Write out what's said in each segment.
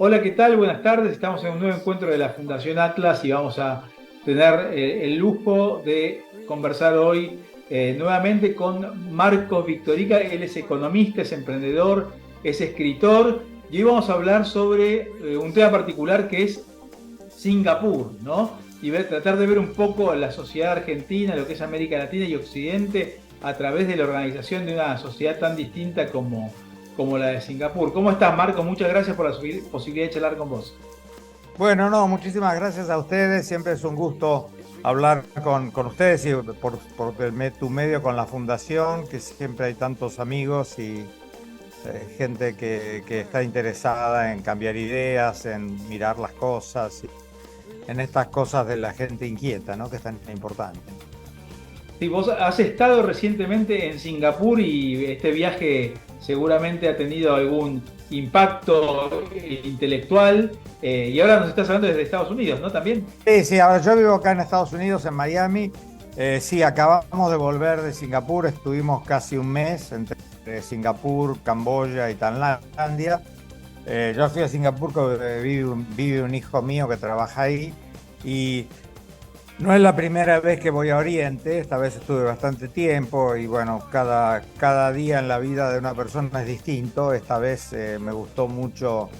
Hola, ¿qué tal? Buenas tardes. Estamos en un nuevo encuentro de la Fundación Atlas y vamos a tener el lujo de conversar hoy nuevamente con Marcos Victorica. Él es economista, es emprendedor, es escritor y hoy vamos a hablar sobre un tema particular que es Singapur, ¿no? Y tratar de ver un poco la sociedad argentina, lo que es América Latina y Occidente a través de la organización de una sociedad tan distinta como la de Singapur. ¿Cómo estás, Marco? Muchas gracias por la posibilidad de charlar con vos. Bueno, no, muchísimas gracias a ustedes. Siempre es un gusto hablar con ustedes y tu medio con la fundación, que siempre hay tantos amigos y gente que está interesada en cambiar ideas, en mirar las cosas, en estas cosas de la gente inquieta, ¿no? Que es tan importante. Sí, vos has estado recientemente en Singapur y este viaje seguramente ha tenido algún impacto intelectual y ahora nos estás hablando desde Estados Unidos, ¿no? También. Sí, sí, ahora yo vivo acá en Estados Unidos, en Miami. Sí, acabamos de volver de Singapur, estuvimos casi un mes entre Singapur, Camboya y Tailandia. Yo fui a Singapur porque vive un hijo mío que trabaja ahí y no es la primera vez que voy a Oriente. Esta vez estuve bastante tiempo y bueno, cada día en la vida de una persona es distinto. Esta vez me gustó mucho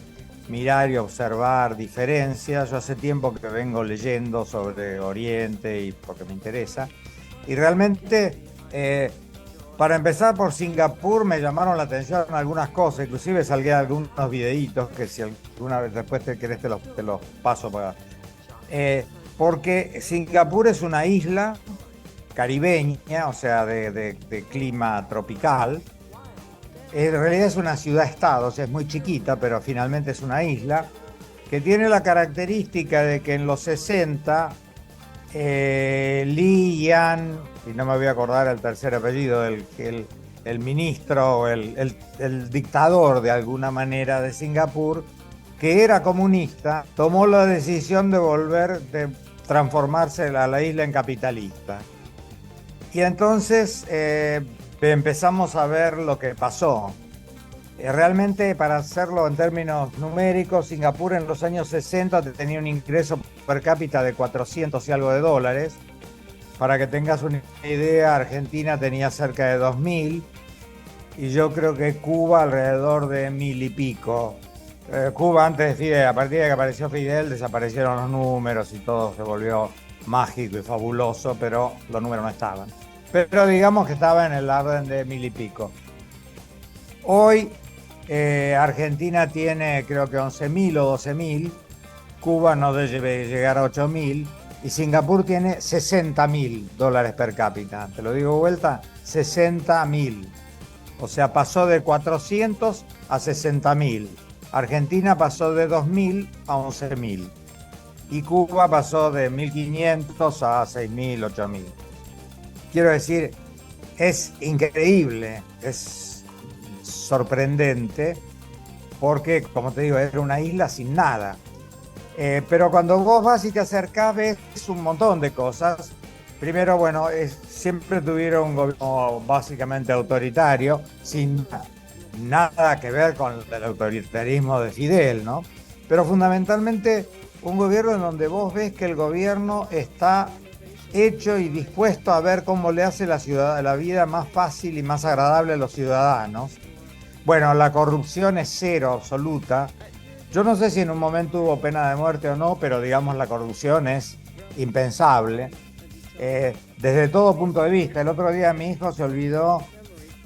mirar y observar diferencias. Yo hace tiempo que vengo leyendo sobre Oriente y porque me interesa. Y realmente, para empezar por Singapur, me llamaron la atención algunas cosas. Inclusive salgué algunos videitos que si alguna vez después te querés te los paso para... Eh, Porque Singapur es una isla caribeña, o sea, de clima tropical. En realidad es una ciudad-estado, o sea, es muy chiquita, pero finalmente es una isla que tiene la característica de que en los 60 Lee Yan, y no me voy a acordar el tercer apellido, el ministro o el dictador de alguna manera de Singapur, que era comunista, tomó la decisión de transformarse a la isla en capitalista. Y entonces empezamos a ver lo que pasó. Realmente, para hacerlo en términos numéricos, Singapur en los años 60 tenía un ingreso per cápita de 400 y algo de dólares. Para que tengas una idea, Argentina tenía cerca de 2000 y yo creo que Cuba alrededor de 1000 y pico. Cuba antes de Fidel, a partir de que apareció Fidel, desaparecieron los números y todo se volvió mágico y fabuloso, pero los números no estaban. Pero digamos que estaba en el orden de 1000 y pico. Hoy Argentina tiene creo que 11.000 o 12.000, Cuba no debe llegar a 8.000 y Singapur tiene 60.000 dólares per cápita. Te lo digo de vuelta, 60.000. O sea, pasó de 400 a 60.000. Argentina pasó de 2.000 a 11.000 y Cuba pasó de 1.500 a 6.000, 8.000. Quiero decir, es increíble, es sorprendente, porque, como te digo, era una isla sin nada. Pero cuando vos vas y te acercás, ves un montón de cosas. Primero, bueno, siempre tuvieron un gobierno básicamente autoritario, sin nada que ver con el autoritarismo de Fidel, ¿no? Pero fundamentalmente un gobierno en donde vos ves que el gobierno está hecho y dispuesto a ver cómo le hace la vida más fácil y más agradable a los ciudadanos. Bueno, la corrupción es cero absoluta. Yo no sé si en un momento hubo pena de muerte o no, pero digamos la corrupción es impensable. Desde todo punto de vista. El otro día mi hijo se olvidó,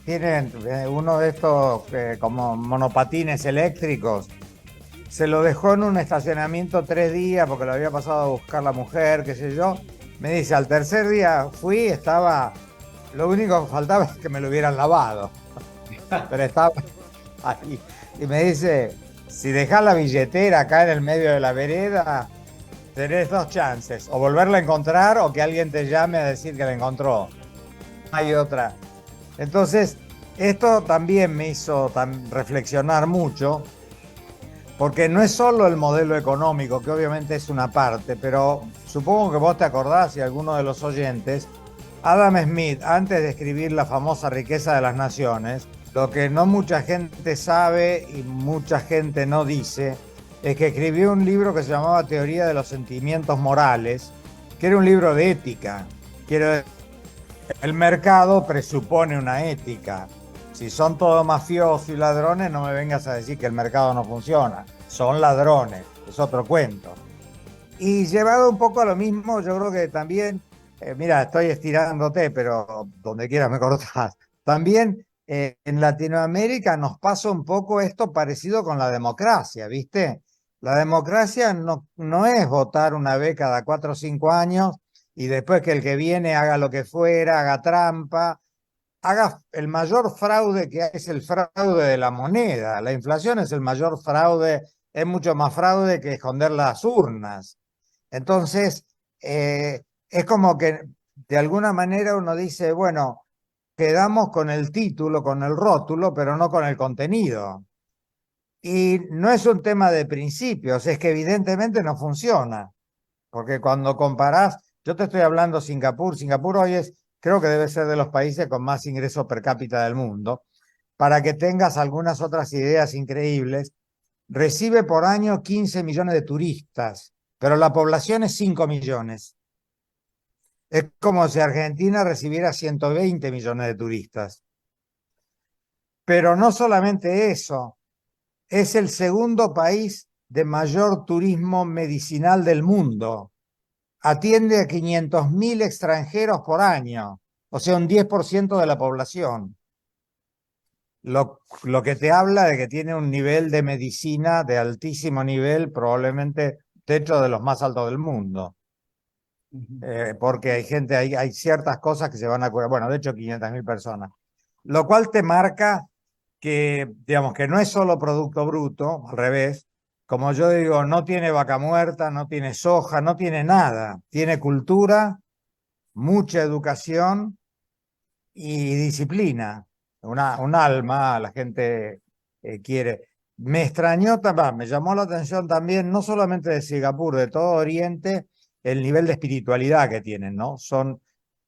tienen uno de estos como monopatines eléctricos, se lo dejó en un estacionamiento 3 días porque lo había pasado a buscar la mujer, qué sé yo. Me dice, al tercer día fui, lo único que faltaba es que me lo hubieran lavado, pero estaba ahí. Y me dice, si dejás la billetera acá en el medio de la vereda, tenés dos chances, o volverla a encontrar o que alguien te llame a decir que la encontró. No hay otra. Entonces, esto también me hizo reflexionar mucho, porque no es solo el modelo económico, que obviamente es una parte, pero supongo que vos te acordás y alguno de los oyentes, Adam Smith, antes de escribir la famosa Riqueza de las Naciones, lo que no mucha gente sabe y mucha gente no dice, es que escribió un libro que se llamaba Teoría de los Sentimientos Morales, que era un libro de ética. Quiero decir, el mercado presupone una ética. Si son todos mafiosos y ladrones, no me vengas a decir que el mercado no funciona. Son ladrones, es otro cuento. Y llevado un poco a lo mismo, yo creo que también, mira, estoy estirándote, pero donde quieras me cortás. También en Latinoamérica nos pasa un poco esto parecido con la democracia, ¿viste? La democracia no es votar una vez cada 4 o 5 años y después que el que viene haga lo que fuera, haga trampa, haga el mayor fraude que hay es el fraude de la moneda. La inflación es el mayor fraude, es mucho más fraude que esconder las urnas. Entonces, es como que de alguna manera uno dice, bueno, quedamos con el título, con el rótulo, pero no con el contenido. Y no es un tema de principios, es que evidentemente no funciona. Porque cuando comparás, yo te estoy hablando Singapur, Singapur hoy creo que debe ser de los países con más ingresos per cápita del mundo. Para que tengas algunas otras ideas increíbles, recibe por año 15 millones de turistas, pero la población es 5 millones. Es como si Argentina recibiera 120 millones de turistas. Pero no solamente eso, es el segundo país de mayor turismo medicinal del mundo. Atiende a 500.000 extranjeros por año, o sea, un 10% de la población. Lo que te habla de que tiene un nivel de medicina de altísimo nivel, probablemente de hecho de los más altos del mundo. Porque hay gente, hay ciertas cosas que se van a curar. Bueno, de hecho, 500.000 personas. Lo cual te marca que, digamos, que no es solo producto bruto, al revés. Como yo digo, no tiene vaca muerta, no tiene soja, no tiene nada. Tiene cultura, mucha educación y disciplina. Un alma, la gente quiere. Me extrañó, me llamó la atención también, no solamente de Singapur, de todo Oriente, el nivel de espiritualidad que tienen, ¿no? Son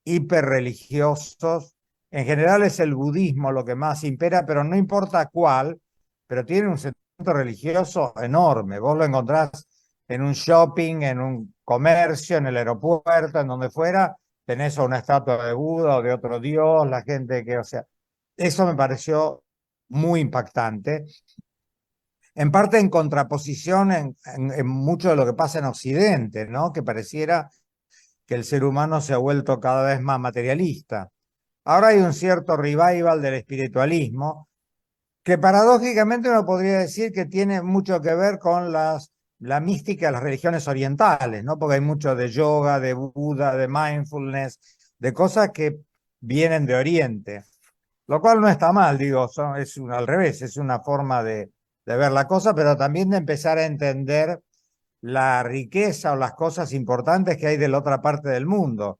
hiperreligiosos. En general es el budismo lo que más impera, pero no importa cuál, pero tiene un sentimiento religioso enorme. Vos lo encontrás en un shopping, en un comercio, en el aeropuerto, en donde fuera, tenés una estatua de Buda o de otro dios, la gente que, o sea, eso me pareció muy impactante, en parte en contraposición en mucho de lo que pasa en Occidente, ¿no? Que pareciera que el ser humano se ha vuelto cada vez más materialista. Ahora hay un cierto revival del espiritualismo que paradójicamente uno podría decir que tiene mucho que ver con la mística de las religiones orientales, ¿no? Porque hay mucho de yoga, de Buda, de mindfulness, de cosas que vienen de Oriente, lo cual no está mal, digo, al revés, es una forma de ver la cosa, pero también de empezar a entender la riqueza o las cosas importantes que hay de la otra parte del mundo.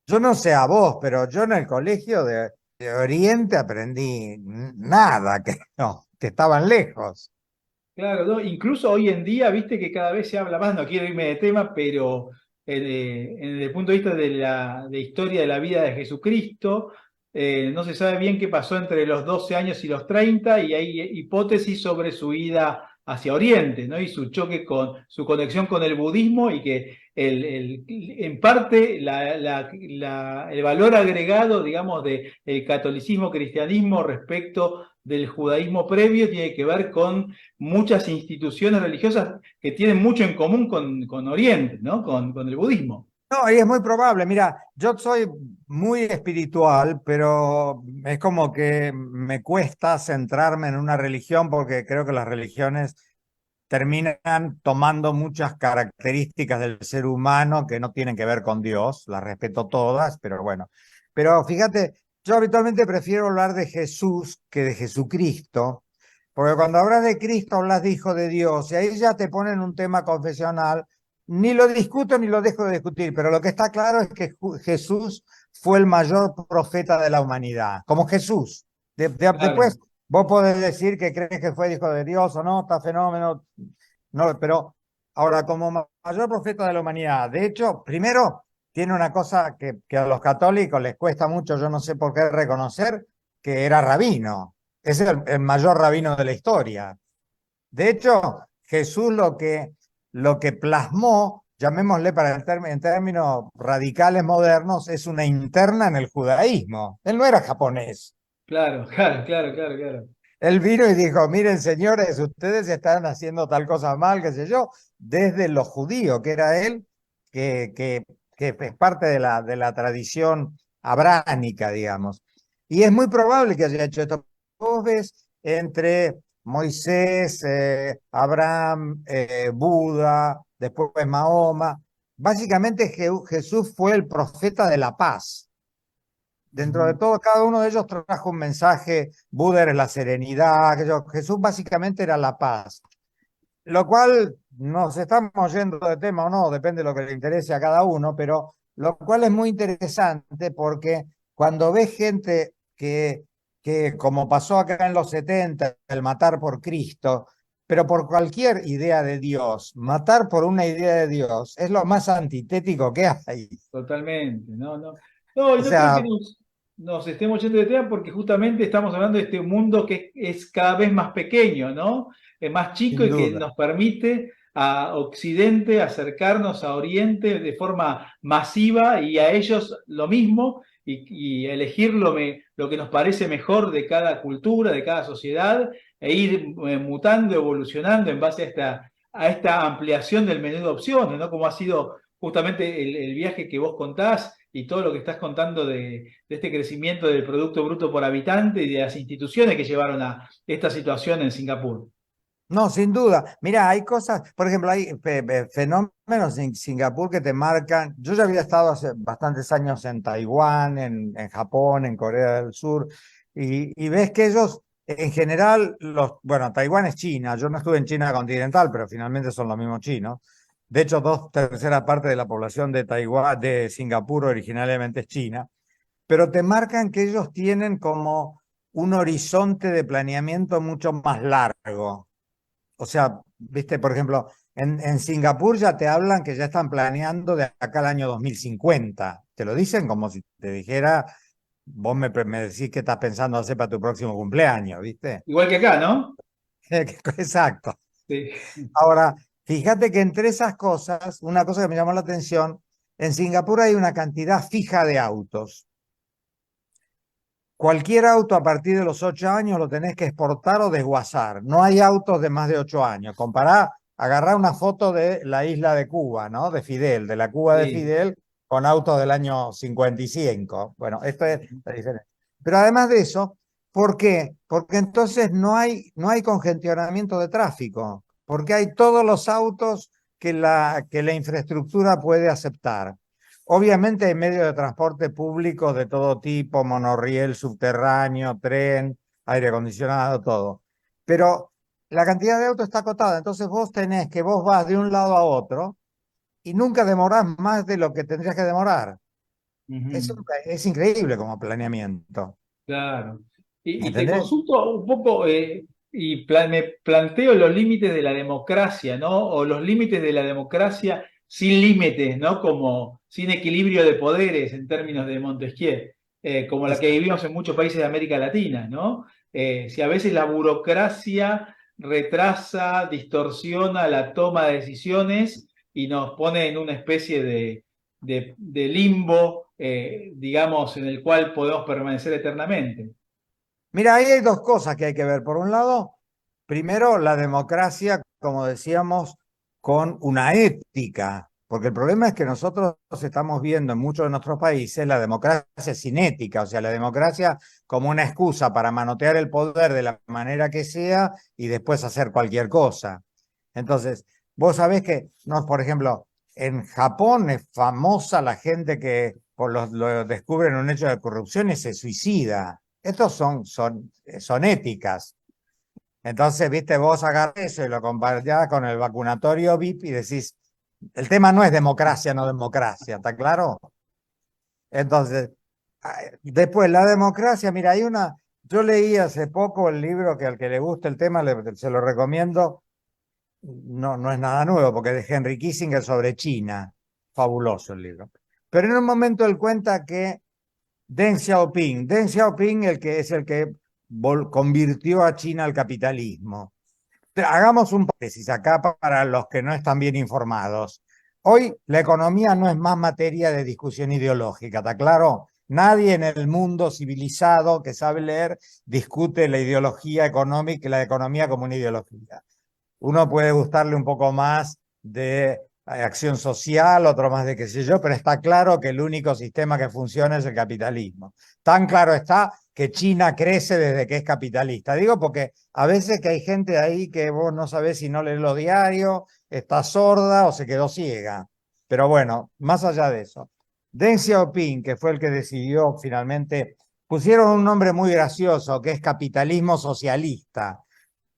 Yo no sé a vos, pero yo en el colegio de Oriente aprendí nada, que no, que estaban lejos. Claro, ¿no? Incluso hoy en día, viste que cada vez se habla más, no quiero irme de tema, pero en el punto de vista de la historia de la vida de Jesucristo, no se sabe bien qué pasó entre los 12 años y los 30 y hay hipótesis sobre su ida hacia Oriente, ¿no? Y su choque con su conexión con el budismo y que en parte el valor agregado, digamos, del catolicismo, cristianismo respecto del judaísmo previo tiene que ver con muchas instituciones religiosas que tienen mucho en común con Oriente, ¿no? Con el budismo. No, y es muy probable. Mira, yo soy muy espiritual, pero es como que me cuesta centrarme en una religión porque creo que las religiones terminan tomando muchas características del ser humano que no tienen que ver con Dios. Las respeto todas, pero bueno. Pero fíjate, yo habitualmente prefiero hablar de Jesús que de Jesucristo, porque cuando hablas de Cristo hablas de Hijo de Dios y ahí ya te ponen un tema confesional. Ni lo discuto ni lo dejo de discutir, pero lo que está claro es que Jesús fue el mayor profeta de la humanidad, como Jesús. Claro. Después vos podés decir que crees que fue hijo de Dios o no, está fenómeno, no, pero ahora como mayor profeta de la humanidad, de hecho, primero tiene una cosa que a los católicos les cuesta mucho, yo no sé por qué reconocer, que era rabino, es el mayor rabino de la historia. De hecho, Jesús lo que plasmó, llamémosle en términos radicales modernos, es una interna en el judaísmo. Él no era japonés. Claro, claro, claro, claro, claro. Él vino y dijo, miren señores, ustedes están haciendo tal cosa mal, qué sé yo, desde lo judío, que era él, que, que, que es parte de la tradición abránica, digamos. Y es muy probable que haya hecho esto. Vos ves entre Moisés, Abraham, Buda, después Mahoma, básicamente Jesús fue el profeta de la paz. Dentro de Ujú. todo, cada uno de ellos trajo un mensaje. Buda era la serenidad, Jesús básicamente era la paz. Lo cual nos estamos yendo de tema o no, depende de lo que le interese a cada uno, pero lo cual es muy interesante porque cuando ves gente como pasó acá en los 70, el matar por Cristo, pero por cualquier idea de Dios, matar por una idea de Dios es lo más antitético que hay. Totalmente, no, no. No, y O no creo que sea, nos estemos yendo de tema porque justamente estamos hablando de este mundo que es cada vez más pequeño, ¿no? Es más chico sin y que duda. nos permite a Occidente acercarnos a Oriente de forma masiva y a ellos lo mismo y elegir lo que nos parece mejor de cada cultura, de cada sociedad e ir mutando, evolucionando en base a esta ampliación del menú de opciones, ¿no? Como ha sido justamente el viaje que vos contás y todo lo que estás contando de este crecimiento del Producto Bruto por habitante y de las instituciones que llevaron a esta situación en Singapur. No, sin duda. Mira, hay cosas, por ejemplo, hay fenómenos en Singapur que te marcan. Yo ya había estado hace bastantes años en Taiwán, en Japón, en Corea del Sur, y ves que ellos, en general, bueno, Taiwán es China. Yo no estuve en China continental, pero finalmente son los mismos chinos. De hecho, dos terceras partes de la población de Taiwán, de Singapur, originalmente es China, pero te marcan que ellos tienen como un horizonte de planeamiento mucho más largo. O sea, viste, por ejemplo, en Singapur ya te hablan que ya están planeando de acá al año 2050. Te lo dicen como si te dijera, me decís qué estás pensando hacer para tu próximo cumpleaños, ¿viste? Igual que acá, ¿no? Exacto. Sí. Ahora, fíjate que entre esas cosas, una cosa que me llamó la atención, en Singapur hay una cantidad fija de autos. Cualquier auto a partir de los 8 años lo tenés que exportar o desguazar. No hay autos de más de 8 años. Compará, agarrá una foto de la isla de Cuba, ¿no? De Fidel, de la Cuba de Sí. Fidel, con autos del año 55. Bueno, esto es la diferencia. Pero además de eso, ¿por qué? Porque entonces no hay congestionamiento de tráfico, porque hay todos los autos que la infraestructura puede aceptar. Obviamente hay medios de transporte públicos de todo tipo, monorriel, subterráneo, tren, aire acondicionado, todo. Pero la cantidad de autos está acotada, entonces vos vas de un lado a otro y nunca demorás más de lo que tendrías que demorar. Ujú. Es increíble como planeamiento. Claro. Y te ¿Entendés? consulto un poco me planteo los límites de la democracia, ¿no? O los límites de la democracia sin límites, ¿no? Como sin equilibrio de poderes en términos de Montesquieu, como la que Exacto. vivimos en muchos países de América Latina, ¿no? Si a veces la burocracia retrasa, distorsiona la toma de decisiones y nos pone en una especie de limbo, digamos, en el cual podemos permanecer eternamente. Mira, ahí hay dos cosas que hay que ver. Por un lado, primero, la democracia, como decíamos, con una ética, porque el problema es que nosotros estamos viendo en muchos de nuestros países la democracia sin ética, o sea, la democracia como una excusa para manotear el poder de la manera que sea y después hacer cualquier cosa. Entonces, vos sabés que, no, por ejemplo, en Japón es famosa la gente que lo descubren un hecho de corrupción y se suicida. Estos son éticas. Entonces, viste, vos agarrás eso y lo comparás con el vacunatorio VIP y decís, el tema no es democracia, no democracia, ¿está claro? Entonces, después la democracia, mira, yo leí hace poco el libro que al que le guste el tema se lo recomiendo, no es nada nuevo, porque es de Henry Kissinger sobre China, fabuloso el libro. Pero en un momento él cuenta que Deng Xiaoping, el que es el que convirtió a China al capitalismo. Hagamos un paréntesis acá para los que no están bien informados. Hoy la economía no es más materia de discusión ideológica, ¿está claro? Nadie en el mundo civilizado que sabe leer discute la ideología económica y la economía como una ideología. Uno puede gustarle un poco más de acción social, otro más de qué sé yo, pero está claro que el único sistema que funciona es el capitalismo. Tan claro está que China crece desde que es capitalista. Digo porque a veces que hay gente ahí que vos no sabés si no lee los diarios, está sorda o se quedó ciega. Pero bueno, más allá de eso. Deng Xiaoping, que fue el que decidió finalmente, pusieron un nombre muy gracioso, que es capitalismo socialista.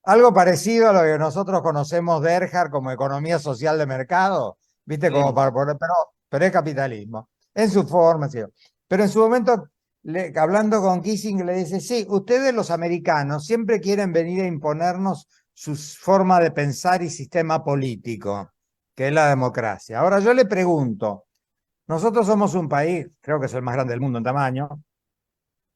Algo parecido a lo que nosotros conocemos de Erhard como economía social de mercado, ¿viste? Como Sí, para poner, pero es capitalismo, en su forma, ¿sí? Pero en su momento, hablando con Kissinger, le dice, sí, ustedes los americanos siempre quieren venir a imponernos su forma de pensar y sistema político, que es la democracia. Ahora yo le pregunto, nosotros somos un país, creo que es el más grande del mundo en tamaño,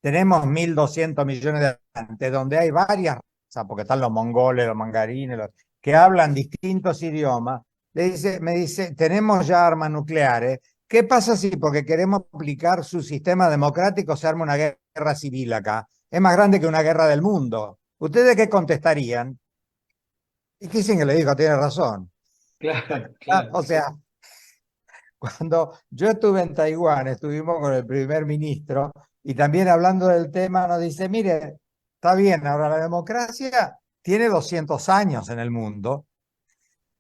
tenemos 1.200 millones de habitantes, donde hay varias razas, porque están los mongoles, los mangarines, que hablan distintos idiomas. Me dice, tenemos ya armas nucleares. ¿Qué pasa si porque queremos aplicar su sistema democrático se arma una guerra civil acá? Es más grande que una guerra del mundo. ¿Ustedes qué contestarían? Y Kissinger le dijo, tiene razón. claro, claro. O sea, cuando yo estuve en Taiwán, estuvimos con el primer ministro y también hablando del tema nos dice, mire, está bien, ahora la democracia tiene 200 años en el mundo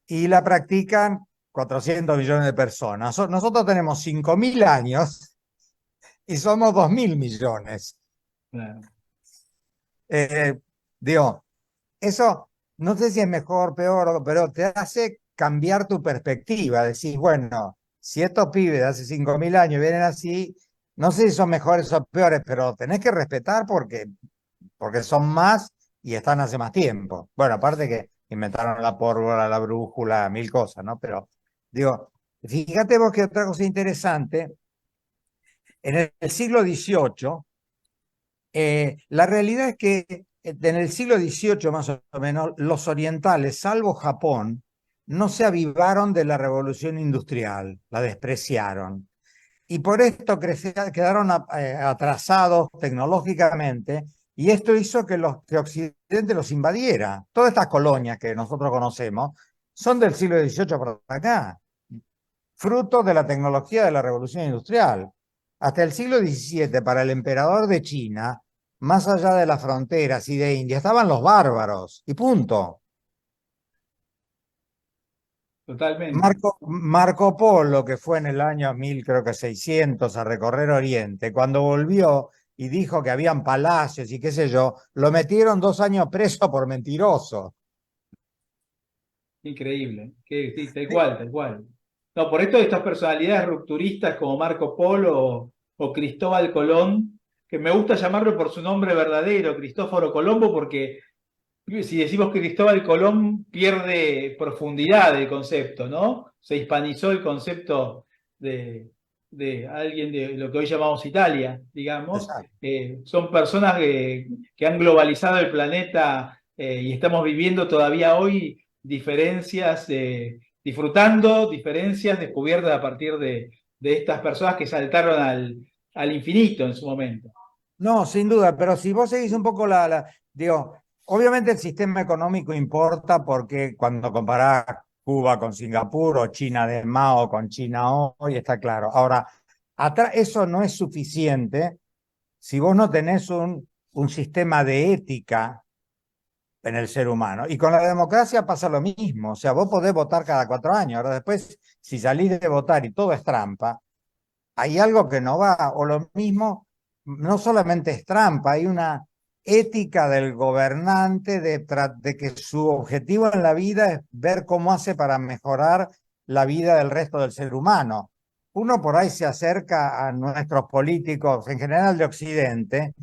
y la practican 400 millones de personas. Nosotros tenemos 5.000 años y somos 2.000 millones. Claro. Eh, digo, eso no sé si es mejor, peor, pero te hace cambiar tu perspectiva. Decís, bueno, si estos pibes de hace 5.000 años vienen así, no sé si son mejores o peores, pero tenés que respetar porque son más y están hace más tiempo. Bueno, aparte que inventaron la pólvora, la brújula, mil cosas, ¿no? Pero digo, fíjate vos que otra cosa interesante, en el siglo XVIII, la realidad es que en el siglo XVIII más o menos, los orientales, salvo Japón, no se avivaron de la revolución industrial, la despreciaron. Y por esto quedaron atrasados tecnológicamente, y esto hizo que Occidente los invadiera. Todas estas colonias que nosotros conocemos son del siglo XVIII para acá, fruto de la tecnología de la revolución industrial. Hasta el siglo XVII, para el emperador de China, más allá de las fronteras y de India, estaban los bárbaros, y punto. Totalmente. Marco Polo, que fue en el año 1000, creo que 600, a recorrer Oriente, cuando volvió y dijo que habían palacios y qué sé yo, lo metieron 2 años preso por mentiroso. Increíble. Sí, tal Sí, cual, tal cual. No, por esto estas personalidades rupturistas como Marco Polo o Cristóbal Colón, que me gusta llamarlo por su nombre verdadero, Cristóforo Colombo, porque si decimos que Cristóbal Colón pierde profundidad del concepto, ¿no? Se hispanizó el concepto de, de alguien de lo que hoy llamamos Italia, digamos. exacto. Son personas que han globalizado el planeta y estamos viviendo todavía hoy diferencias, disfrutando diferencias descubiertas a partir de estas personas que saltaron al infinito en su momento. No, sin duda, pero si vos seguís un poco digo, obviamente el sistema económico importa porque cuando comparás Cuba con Singapur o China de Mao con China hoy, está claro. Ahora, eso no es suficiente si vos no tenés un sistema de ética en el ser humano. Y con la democracia pasa lo mismo. O sea, vos podés votar cada 4 años. Ahora después, si salís de votar y todo es trampa, hay algo que no va. O lo mismo, no solamente es trampa, hay una ética del gobernante de que su objetivo en la vida es ver cómo hace para mejorar la vida del resto del ser humano. Uno por ahí se acerca a nuestros políticos, en general de Occidente,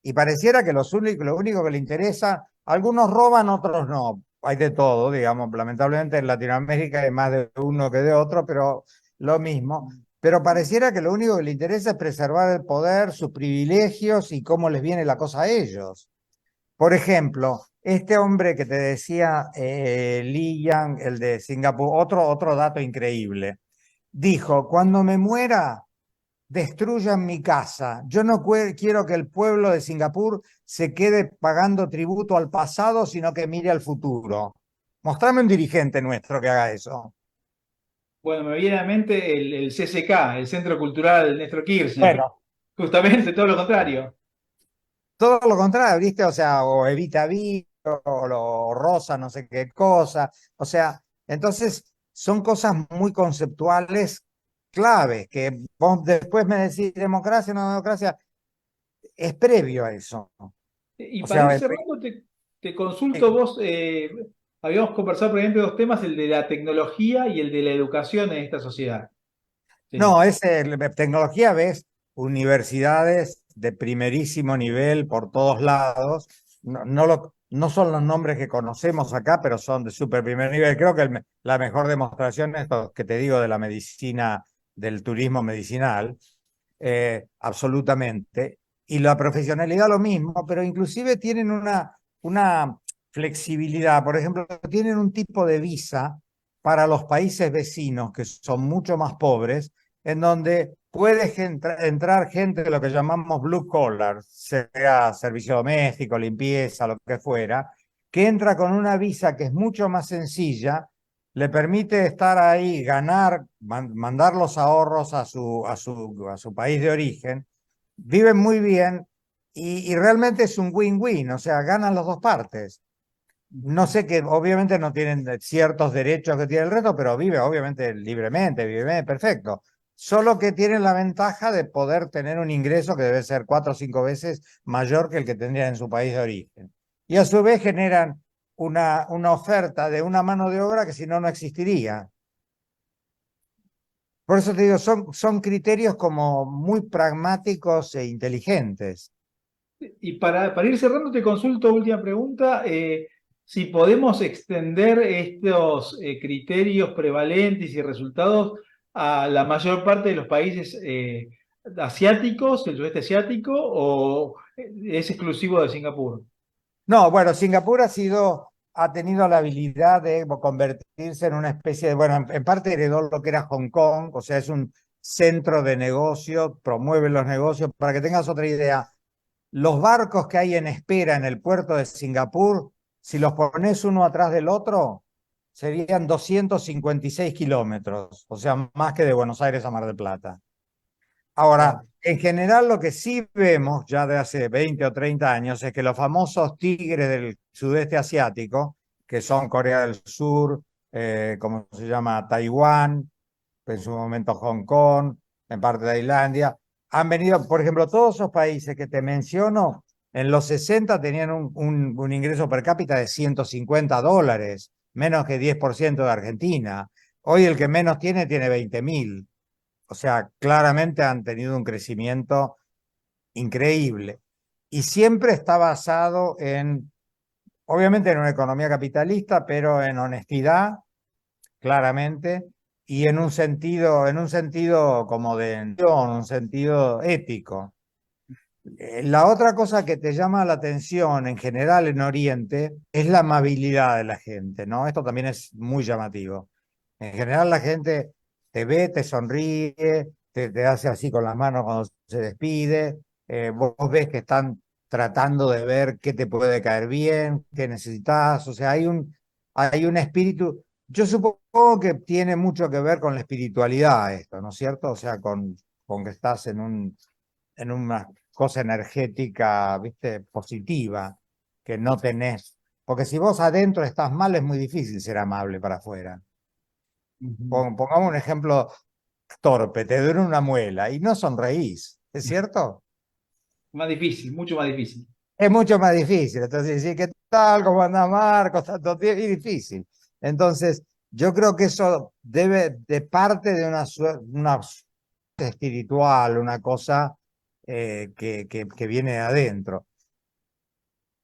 y pareciera que lo único que le interesa, algunos roban, otros no. Hay de todo, digamos, lamentablemente en Latinoamérica hay más de uno que de otro, pero lo mismo. Pero pareciera que lo único que le interesa es preservar el poder, sus privilegios y cómo les viene la cosa a ellos. Por ejemplo, este hombre que te decía, Lee Yang, el de Singapur, otro dato increíble, dijo, cuando me muera, destruyan mi casa. Yo no quiero que el pueblo de Singapur se quede pagando tributo al pasado, sino que mire al futuro. Mostrame un dirigente nuestro que haga eso. Bueno, me viene a la mente el CCK, el Centro Cultural Néstor Kirchner. Bueno, Justamente todo lo contrario. todo lo contrario, ¿viste? O sea, o Evita Vito, o Rosa, no sé qué cosa. O sea, entonces son cosas muy conceptuales claves, que vos después me decís democracia, no democracia, es previo a eso. Y O para ir sea, cerrando, te eh, consulto vos, habíamos conversado previamente dos temas, el de la tecnología y el de la educación en esta sociedad. Sí. no, tecnología, ves universidades de primerísimo nivel por todos lados. No son los nombres que conocemos acá, pero son de súper primer nivel. Creo que la mejor demostración es lo que te digo de la medicina, del turismo medicinal, absolutamente. Y la profesionalidad lo mismo, pero inclusive tienen una flexibilidad. Por ejemplo, tienen un tipo de visa para los países vecinos que son mucho más pobres, en donde puede entrar gente de lo que llamamos blue collar, sea servicio doméstico, limpieza, lo que fuera, que entra con una visa que es mucho más sencilla, le permite estar ahí, ganar, mandar los ahorros a su país de origen, viven muy bien y realmente es un win-win, o sea, ganan las dos partes. No sé que obviamente no tienen ciertos derechos que tiene el resto, pero vive obviamente libremente, vive bien, perfecto. Solo que tienen la ventaja de poder tener un ingreso que debe ser 4 o 5 veces mayor que el que tendrían en su país de origen. Y a su vez generan una oferta de una mano de obra que si no, no existiría. Por eso te digo, son criterios como muy pragmáticos e inteligentes. Y para ir cerrando, te consulto, última pregunta, si podemos extender estos criterios prevalentes y resultados a la mayor parte de los países asiáticos, el sudeste asiático, o es exclusivo de Singapur. No, bueno, Singapur ha tenido la habilidad de convertirse en una especie de, bueno, en parte heredó lo que era Hong Kong, o sea, es un centro de negocio, promueve los negocios. Para que tengas otra idea, los barcos que hay en espera en el puerto de Singapur, si los pones uno atrás del otro, serían 256 kilómetros, o sea, más que de Buenos Aires a Mar del Plata. Ahora, Wow. en general lo que sí vemos ya de hace 20 o 30 años es que los famosos tigres del sudeste asiático, que son Corea del Sur, ¿cómo se llama? Taiwán, en su momento Hong Kong, en parte de Tailandia, han venido, por ejemplo, todos esos países que te menciono, en los 60 tenían un ingreso per cápita de $150, menos que 10% de Argentina. Hoy el que menos tiene 20.000. O sea, claramente han tenido un crecimiento increíble. Y siempre está basado obviamente en una economía capitalista, pero en honestidad, claramente, y en un sentido como en un sentido ético. La otra cosa que te llama la atención en general en Oriente es la amabilidad de la gente, ¿no? Esto también es muy llamativo. En general la gente te ve, te sonríe, te hace así con las manos cuando se despide, vos ves que están tratando de ver qué te puede caer bien, qué necesitas, o sea, hay un espíritu, yo supongo que tiene mucho que ver con la espiritualidad esto, ¿no es cierto? O sea, con que estás en una cosa energética, ¿viste? Positiva, que no tenés. Porque si vos adentro estás mal, es muy difícil ser amable para afuera. Ujú. Pongamos un ejemplo torpe, te duele una muela y no sonreís, ¿es cierto? Más difícil, mucho más difícil. Es mucho más difícil. Entonces, decir, ¿qué tal? ¿Cómo anda Marcos? Tanto tiempo, y difícil. Entonces, yo creo que eso debe de parte de una espiritual, una cosa que viene de adentro.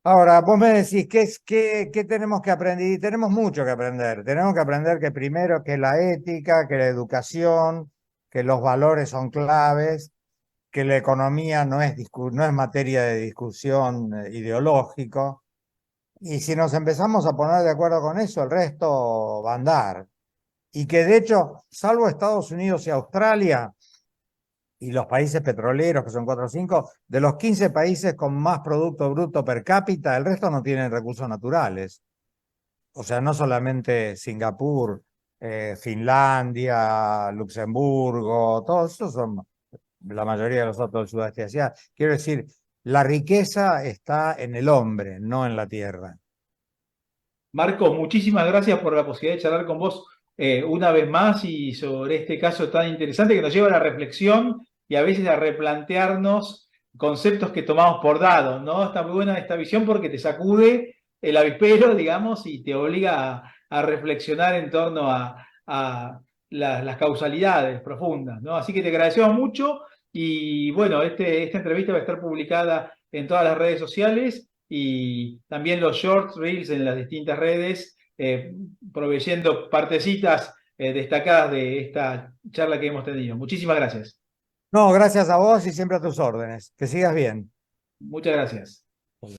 Ahora, vos me decís, ¿qué tenemos que aprender? Y tenemos mucho que aprender. Tenemos que aprender que primero que la ética, que la educación, que los valores son claves, que la economía no es materia de discusión ideológico, Y si nos empezamos a poner de acuerdo con eso, el resto va a andar. Y que de hecho, salvo Estados Unidos y Australia y los países petroleros, que son 4 o 5, de los 15 países con más Producto Bruto per cápita, el resto no tienen recursos naturales. O sea, no solamente Singapur, Finlandia, Luxemburgo, todos esos son la mayoría de los otros del sudeste asiático. Quiero decir, la riqueza está en el hombre, no en la tierra. Marco, muchísimas gracias por la posibilidad de charlar con vos una vez más y sobre este caso tan interesante que nos lleva a la reflexión y a veces a replantearnos conceptos que tomamos por dados, ¿no? Está muy buena esta visión porque te sacude el avispero, digamos, y te obliga a reflexionar en torno a las causalidades profundas, ¿no? Así que te agradecemos mucho y bueno, esta entrevista va a estar publicada en todas las redes sociales y también los shorts, reels en las distintas redes, proveyendo partecitas destacadas de esta charla que hemos tenido. Muchísimas gracias. No, gracias a vos y siempre a tus órdenes. Que sigas bien. Muchas gracias.